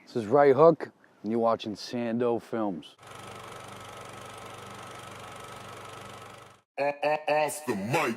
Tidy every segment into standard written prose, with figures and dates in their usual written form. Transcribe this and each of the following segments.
This is Rite Hook, and you're watching SandoFilms. Off the mic.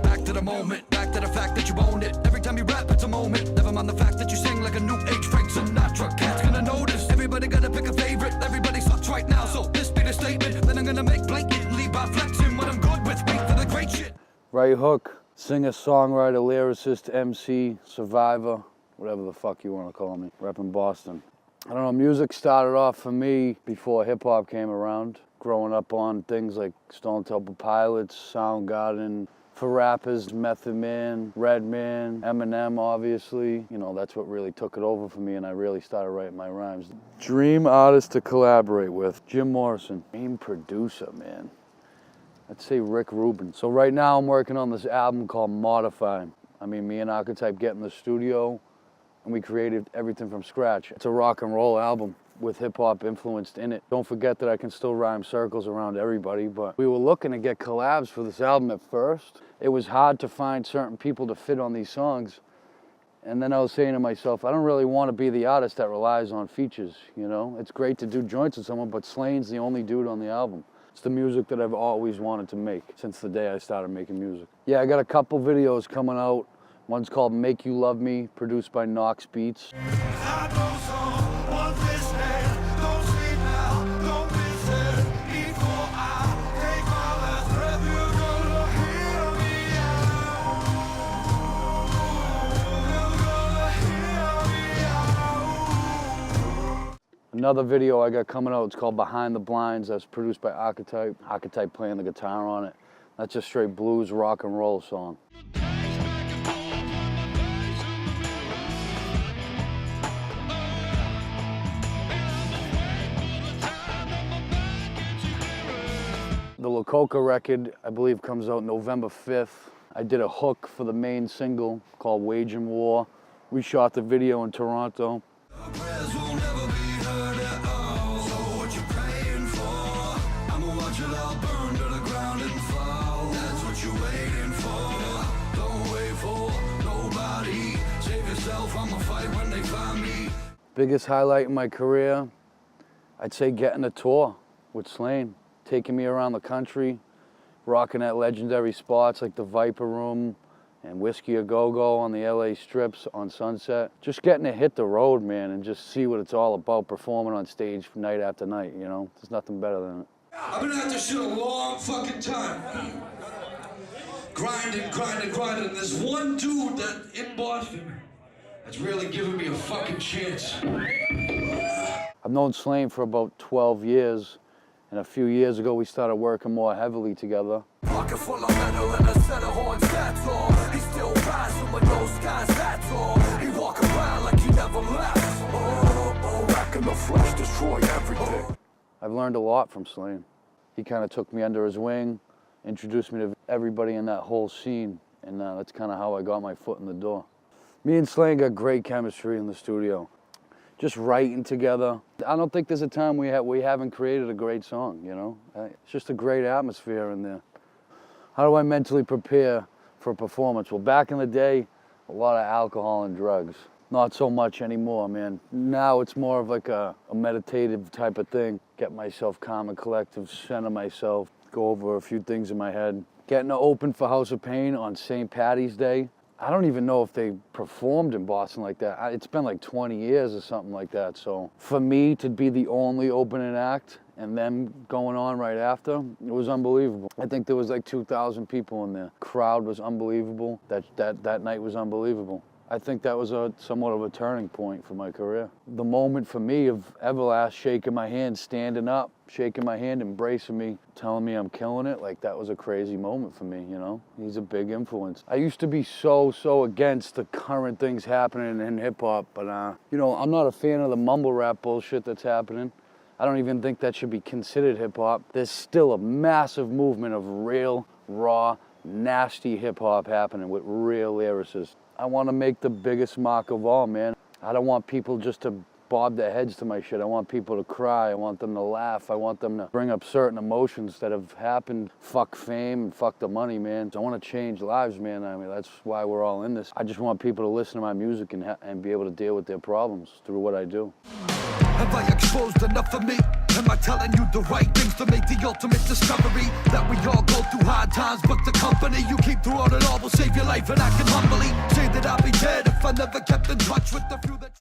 Back to the moment, back to the fact that you owned it. Every time you rap, it's a moment. Never mind the fact that you sing like a new age Frank Sinatra. Cat's gonna notice. Everybody gotta pick a favorite. Everybody sucks right now, so this be the statement. Then I'm gonna make blatantly by flexing what I'm good with. Wait for the great shit. Rite Hook, singer, songwriter, lyricist, MC, survivor, whatever the fuck you want to call me. Reppin' Boston. I don't know, music started off for me before hip-hop came around. Growing up on things like Stone Temple Pilots, Soundgarden. For rappers, Method Man, Redman, Eminem, obviously. You know, that's what really took it over for me, and I really started writing my rhymes. Dream artist to collaborate with, Jim Morrison. Dream producer, man. I'd say Rick Rubin. So right now I'm working on this album called Modify. I mean, me and Arcitype get in the studio, and we created everything from scratch. It's a rock and roll album with hip hop influenced in it. Don't forget that I can still rhyme circles around everybody, but we were looking to get collabs for this album at first. It was hard to find certain people to fit on these songs. And then I was saying to myself, I don't really want to be the artist that relies on features, you know? It's great to do joints with someone, but Slaine's the only dude on the album. It's the music that I've always wanted to make since the day I started making music. Yeah, I got a couple videos coming out. One's called Make You Love Me, produced by Nox Beats. Another video I got coming out, it's called Behind the Blinds. That's produced by Arcitype. Arcitype playing the guitar on it. That's a straight blues rock and roll song. The COKA record, I believe, comes out November 5th. I did a hook for the main single called Waging War. We shot the video in Toronto. Biggest highlight in my career, I'd say getting a tour with Slaine, taking me around the country, rocking at legendary spots like the Viper Room and Whiskey A Go-Go on the LA strips on Sunset. Just getting to hit the road, man, and just see what it's all about, performing on stage night after night, you know? There's nothing better than it. I've been at this shit a long fucking time. Grinding. There's one dude that in Boston that's really giving me a fucking chance. I've known Slaine for about 12 years, and a few years ago we started working more heavily together. Pocket full of metal and a set of horns, that's all. He still rising with those guys, that's all. He walk around like he never left. Back in the flesh, destroy everything. I've learned a lot from Slaine. He kind of took me under his wing, introduced me to everybody in that whole scene, and that's kind of how I got my foot in the door. Me and Slaine got great chemistry in the studio. Just writing together. I don't think there's a time we haven't created a great song, you know? It's just a great atmosphere in there. How do I mentally prepare for a performance? Well, back in the day, a lot of alcohol and drugs. Not so much anymore, man. Now it's more of like a meditative type of thing. Get myself calm and collective, center myself, go over a few things in my head. Getting to open for House of Pain on St. Paddy's Day. I don't even know if they performed in Boston like that. It's been like 20 years or something like that. So for me to be the only opening act and them going on right after, it was unbelievable. I think there was like 2,000 people in there. Crowd was unbelievable. That night was unbelievable. I think that was somewhat of a turning point for my career. The moment for me of Everlast shaking my hand, standing up, shaking my hand, embracing me, telling me I'm killing it, like that was a crazy moment for me, you know? He's a big influence. I used to be so against the current things happening in hip hop, but you know, I'm not a fan of the mumble rap bullshit that's happening. I don't even think that should be considered hip hop. There's still a massive movement of real, raw, nasty hip hop happening with real lyricists. I want to make the biggest mark of all, man. I don't want people just to bob their heads to my shit. I want people to cry. I want them to laugh. I want them to bring up certain emotions that have happened. Fuck fame and fuck the money, man. I want to change lives, man. I mean, that's why we're all in this. I just want people to listen to my music and be able to deal with their problems through what I do. Have I exposed enough of me? Am I telling you the right things to make the ultimate discovery? That we all go through hard times, but the company you keep throughout it all will save your life. And I can humbly say that I'll be dead if I never kept in touch with the few that